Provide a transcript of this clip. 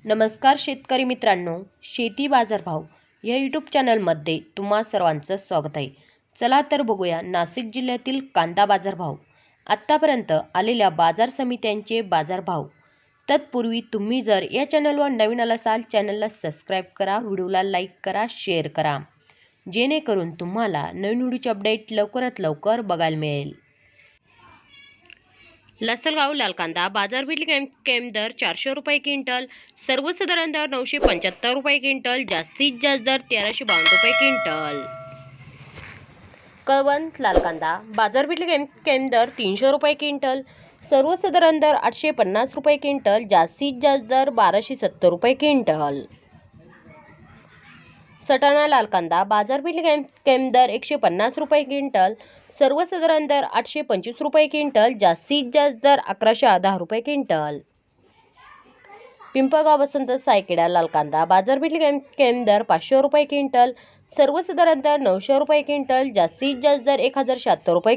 नमस्कार शेतकरी मित्रांनो, शेती बाजारभाव या यूट्यूब चॅनलमध्ये तुम्हा सर्वांचं स्वागत आहे. चला तर बघूया नाशिक जिल्ह्यातील कांदा बाजारभाव. आत्तापर्यंत आलेल्या बाजार समित्यांचे बाजारभाव. तत्पूर्वी तुम्ही जर या चॅनलवर नवीन असाल चॅनलला सबस्क्राईब करा, व्हिडिओला लाईक करा, शेअर करा, जेणेकरून तुम्हाला नवीन व्हिडिओचे अपडेट लवकरात लवकर बघायला मिळेल. लासलगाव लाल कांदा बाजारपेठ कॅम्प दर 400 रुपये क्विंटल, सर्वसाधारण दर 975 रुपये क्विंटल, जास्तीत जास्त दर 1352 रुपये क्विंटल. कळवण लाल कांदा बाजारपेठ कॅम्प दर 300 रुपये क्विंटल, सर्वसाधारण दर 850 रुपये क्विंटल, जास्तीत जास्त दर 1270 रुपये क्विंटल. सटाणा लाल कांदा बाजारपेठ कॅम्प दर 150 रुपये क्विंटल, सर्वसाधारण दर 825 रुपये क्विंटल, जास्तीत जास्त दर 1110 रुपये क्विंटल. पिंपळगाव वसंत सायखेडा लाल कांदा बाजारपेठ कॅम्प दर 500 रुपये क्विंटल, सर्वसाधारण दर 900 रुपये क्विंटल, जास्तीत जास्त दर 1076 रुपये